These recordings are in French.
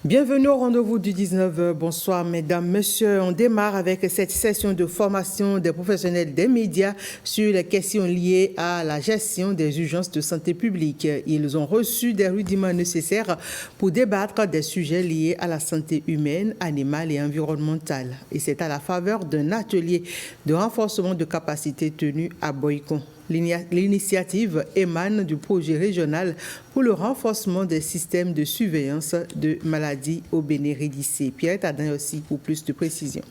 Bienvenue au rendez-vous du 19h. Bonsoir mesdames, messieurs. On démarre avec cette session de formation des professionnels des médias sur les questions liées à la gestion des urgences de santé publique. Ils ont reçu des rudiments nécessaires pour débattre des sujets liés à la santé humaine, animale et environnementale. Et c'est à la faveur d'un atelier de renforcement de capacité tenu à Boycon. L'initiative émane du projet régional pour le renforcement des systèmes de surveillance de maladies au Bénin-Rédissé. Pierre Tadin aussi pour plus de précisions.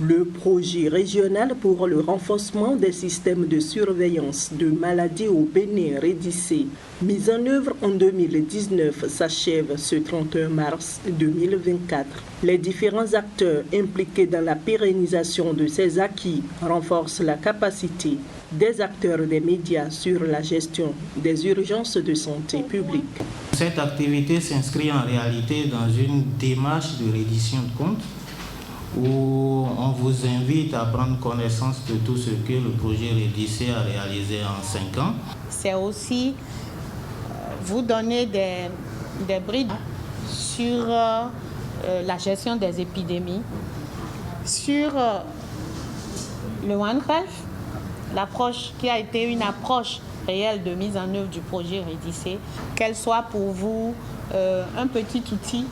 Le projet régional pour le renforcement des systèmes de surveillance de maladies au Bénin-Rédissé, mis en œuvre en 2019, s'achève ce 31 mars 2024. Les différents acteurs impliqués dans la pérennisation de ces acquis renforcent la capacité des acteurs des médias sur la gestion des urgences de santé publique. Cette activité s'inscrit en réalité dans une démarche de reddition de comptes où on vous invite à prendre connaissance de tout ce que le projet Rédissé a réalisé en 5 ans. C'est aussi vous donner des brides sur la gestion des épidémies, sur le One Health, l'approche qui a été une approche réelle de mise en œuvre du projet Rédissé, qu'elle soit pour vous un petit outil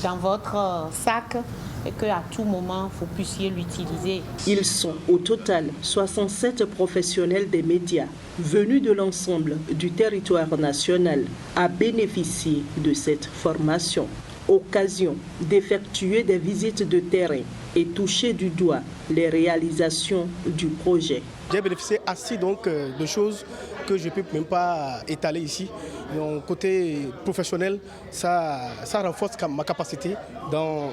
dans votre sac et qu'à tout moment, vous puissiez l'utiliser. Ils sont au total 67 professionnels des médias venus de l'ensemble du territoire national à bénéficier de cette formation. Occasion d'effectuer des visites de terrain et toucher du doigt les réalisations du projet. J'ai bénéficié assez donc de choses que je ne peux même pas étaler ici. Donc, côté professionnel, ça renforce ma capacité dans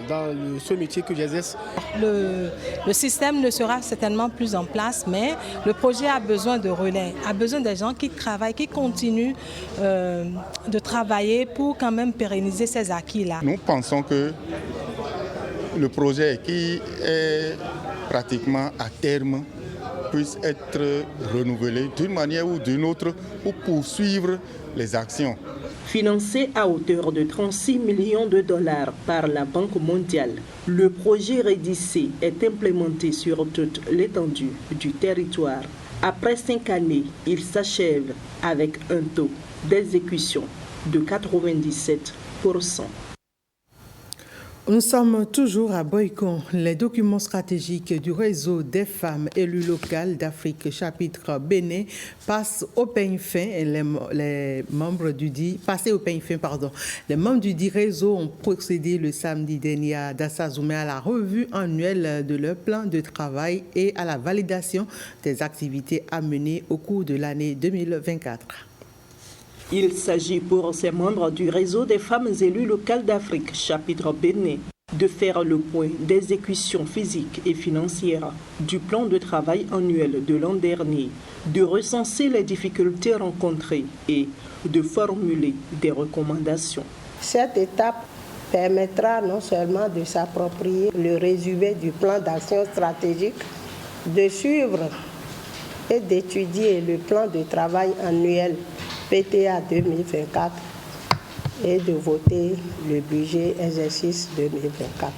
ce métier que j'exerce. Le système ne sera certainement plus en place, mais le projet a besoin de relais, a besoin des gens qui travaillent, qui continuent de travailler pour quand même pérenniser ces acquis-là. Nous pensons que le projet qui est pratiquement à terme puisse être renouvelé d'une manière ou d'une autre pour poursuivre les actions. Financé à hauteur de 36 millions de dollars par la Banque mondiale, le projet Rédissé est implémenté sur toute l'étendue du territoire. Après 5 années, il s'achève avec un taux d'exécution de 97%. Nous sommes toujours à Boycon. Les documents stratégiques du réseau des femmes élues locales d'Afrique, chapitre Bénin, passent au peigne fin. Les membres du dit réseau ont procédé le samedi dernier à Dassazoumé à la revue annuelle de leur plan de travail et à la validation des activités à mener au cours de l'année 2024. Il s'agit pour ces membres du réseau des femmes élues locales d'Afrique, chapitre Bénin, de faire le point d'exécution physique et financière du plan de travail annuel de l'an dernier, de recenser les difficultés rencontrées et de formuler des recommandations. Cette étape permettra non seulement de s'approprier le résumé du plan d'action stratégique, de suivre et d'étudier le plan de travail annuel PTA 2024 et de voter le budget exercice 2024.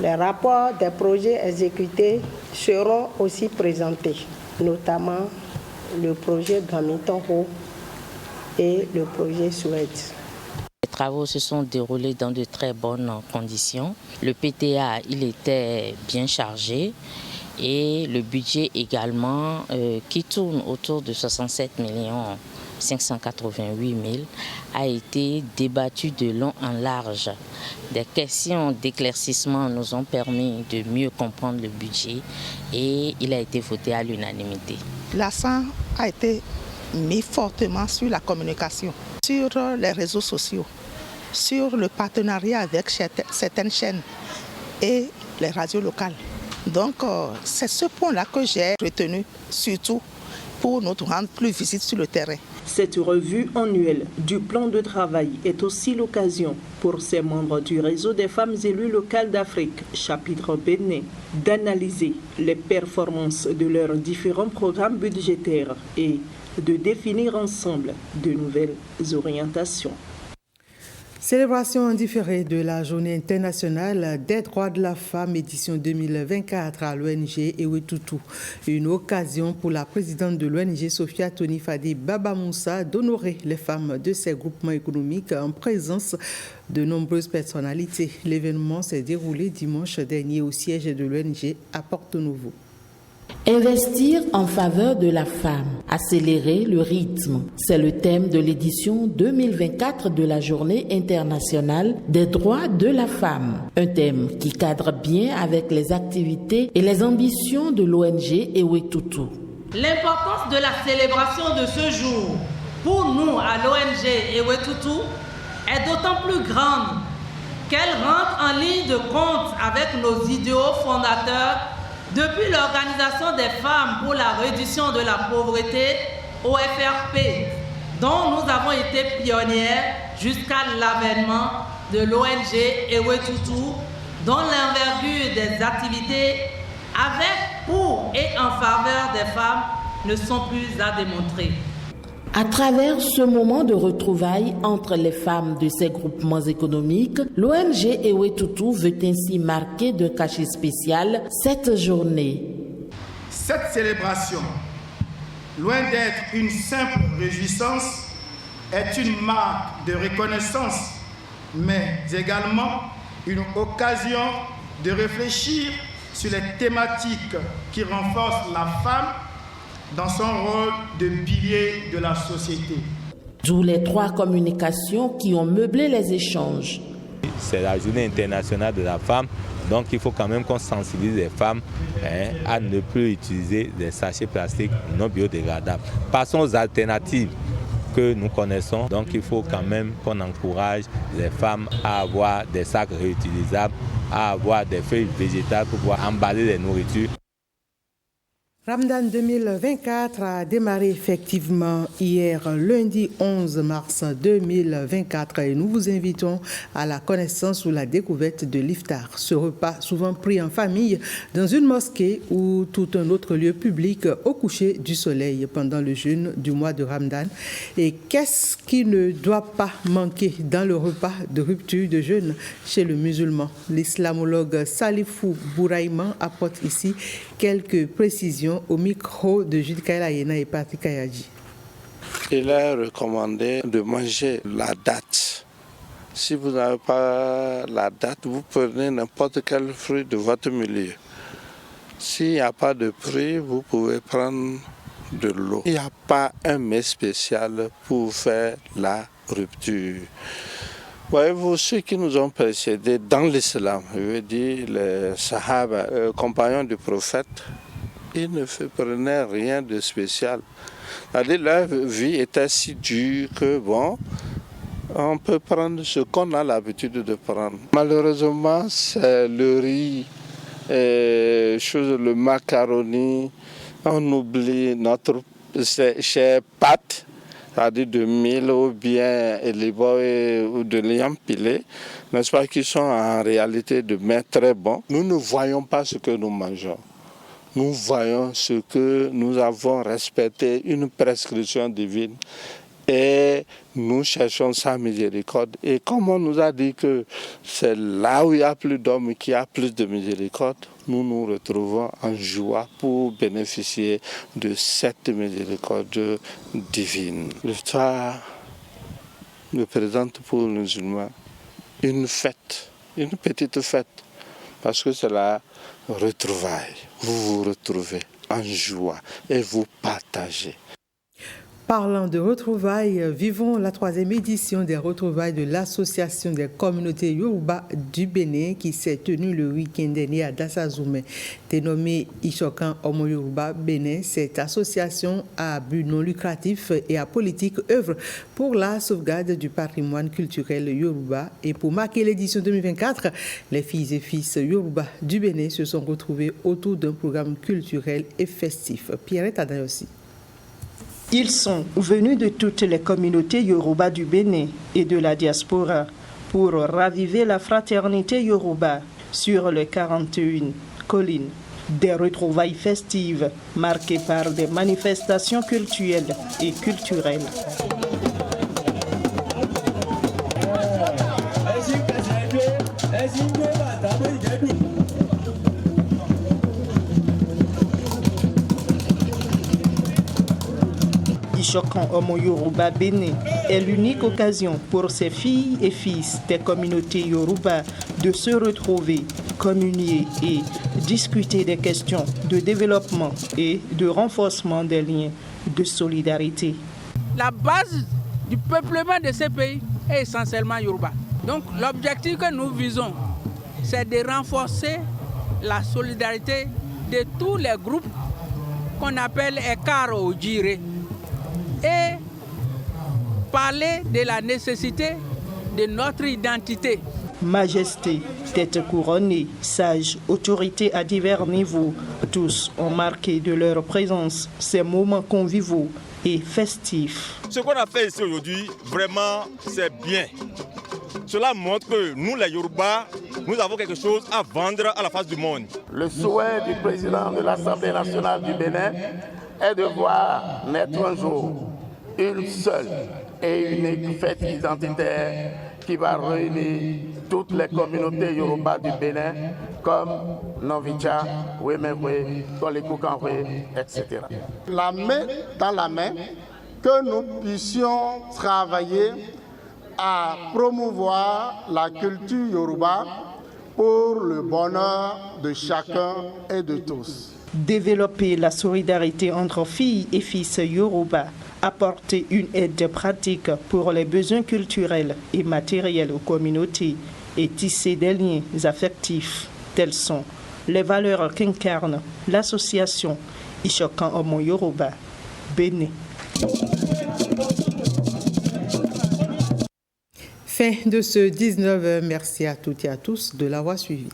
Les rapports des projets exécutés seront aussi présentés, notamment le projet Gamiton et le projet Suède. Les travaux se sont déroulés dans de très bonnes conditions. Le PTA, il était bien chargé. Et le budget également qui tourne autour de 67 588 000 a été débattu de long en large. Des questions d'éclaircissement nous ont permis de mieux comprendre le budget et il a été voté à l'unanimité. L'accent a été mis fortement sur la communication, sur les réseaux sociaux, sur le partenariat avec certaines chaînes et les radios locales. Donc, c'est ce point-là que j'ai retenu, surtout pour nous rendre plus visibles sur le terrain. Cette revue annuelle du plan de travail est aussi l'occasion pour ces membres du réseau des femmes élues locales d'Afrique, chapitre Bénin, d'analyser les performances de leurs différents programmes budgétaires et de définir ensemble de nouvelles orientations. Célébration en différé de la Journée internationale des droits de la femme, édition 2024 à l'ONG Ewetoutou. Une occasion pour la présidente de l'ONG, Sophia Tony Fadi Baba Moussa, d'honorer les femmes de ces groupements économiques en présence de nombreuses personnalités. L'événement s'est déroulé dimanche dernier au siège de l'ONG à Porto Novo. Investir en faveur de la femme, accélérer le rythme, c'est le thème de l'édition 2024 de la Journée internationale des droits de la femme. Un thème qui cadre bien avec les activités et les ambitions de l'ONG Ewetoutou. L'importance de la célébration de ce jour pour nous à l'ONG Ewetoutou est d'autant plus grande qu'elle rentre en ligne de compte avec nos idéaux fondateurs depuis l'Organisation des femmes pour la réduction de la pauvreté, OFRP, dont nous avons été pionnières jusqu'à l'avènement de l'ONG Ewetoutou, dont l'envergure des activités avec, pour et en faveur des femmes ne sont plus à démontrer. À travers ce moment de retrouvailles entre les femmes de ces groupements économiques, l'ONG Ewetoutou veut ainsi marquer d'un cachet spécial cette journée. Cette célébration, loin d'être une simple réjouissance, est une marque de reconnaissance, mais également une occasion de réfléchir sur les thématiques qui renforcent la femme dans son rôle de pilier de la société. D'où les 3 communications qui ont meublé les échanges. C'est la journée internationale de la femme, donc il faut quand même qu'on sensibilise les femmes à ne plus utiliser des sachets plastiques non biodégradables. Passons aux alternatives que nous connaissons, donc il faut quand même qu'on encourage les femmes à avoir des sacs réutilisables, à avoir des feuilles végétales pour pouvoir emballer les nourritures. Ramadan 2024 a démarré effectivement hier, lundi 11 mars 2024, et nous vous invitons à la connaissance ou la découverte de l'iftar. Ce repas, souvent pris en famille, dans une mosquée ou tout un autre lieu public au coucher du soleil pendant le jeûne du mois de Ramadan. Et qu'est-ce qui ne doit pas manquer dans le repas de rupture de jeûne chez le musulman? L'islamologue Salifou Bouraïman apporte ici quelques précisions au micro de Jude Kaila et Patrick Ayadji. Il est recommandé de manger la date. Si vous n'avez pas la date, vous prenez n'importe quel fruit de votre milieu. S'il n'y a pas de fruit, vous pouvez prendre de l'eau. Il n'y a pas un mets spécial pour faire la rupture. Voyez-vous, ceux qui nous ont précédés dans l'islam, je veux dire les sahaba, compagnons du prophète, ils ne prenaient rien de spécial. C'est-à-dire leur vie était si dure que on peut prendre ce qu'on a l'habitude de prendre. Malheureusement, c'est le riz, le macaroni, on oublie notre chère pâte, c'est-à-dire de mil ou bien ou de liam pilé, n'est-ce pas, qui sont en réalité de mets très bons. Nous ne voyons pas ce que nous mangeons. Nous voyons ce que nous avons respecté, une prescription divine, et nous cherchons sa miséricorde. Et comme on nous a dit que c'est là où il y a plus d'hommes qu'il y a plus de miséricorde, nous nous retrouvons en joie pour bénéficier de cette miséricorde divine. L'histoire nous présente pour les musulmans une fête, une petite fête, parce que c'est la retrouvaille. Vous vous retrouvez en joie et vous partagez. Parlant de retrouvailles, vivons la 3e édition des retrouvailles de l'Association des communautés Yoruba du Bénin qui s'est tenue le week-end dernier à Dassazoumé. Dénommée Ishokan Omo Yoruba Bénin, cette association à but non lucratif et à politique œuvre pour la sauvegarde du patrimoine culturel Yoruba. Et pour marquer l'édition 2024, les filles et fils Yoruba du Bénin se sont retrouvés autour d'un programme culturel et festif. Pierrette Adayossi. Ils sont venus de toutes les communautés Yoruba du Bénin et de la diaspora pour raviver la fraternité Yoruba sur les 41 collines. Des retrouvailles festives marquées par des manifestations culturelles et culturelles. Ishokan Omo Yoruba Bénin est l'unique occasion pour ces filles et fils des communautés Yoruba de se retrouver, communier et discuter des questions de développement et de renforcement des liens de solidarité. La base du peuplement de ces pays est essentiellement Yoruba. Donc l'objectif que nous visons, c'est de renforcer la solidarité de tous les groupes qu'on appelle Ekaro Ojire et parler de la nécessité de notre identité. Majesté, tête couronnée, sages, autorités à divers niveaux, tous ont marqué de leur présence ces moments conviviaux et festifs. Ce qu'on a fait ici aujourd'hui, vraiment, c'est bien. Cela montre que nous, les Yoruba, nous avons quelque chose à vendre à la face du monde. Le souhait du président de l'Assemblée nationale du Bénin est de voir naître un jour une seule et unique fête identitaire qui va réunir toutes les communautés Yoruba du Bénin comme Novicha, Wemewe, Tolikoukanwe, etc. La main dans la main, que nous puissions travailler à promouvoir la culture Yoruba pour le bonheur de chacun et de tous. Développer la solidarité entre filles et fils Yoruba, apporter une aide pratique pour les besoins culturels et matériels aux communautés et tisser des liens affectifs. Telles sont les valeurs qu'incarne l'association Ishokan Omo Yoruba Bénin. Fin de ce 19h. Merci à toutes et à tous de l'avoir suivi.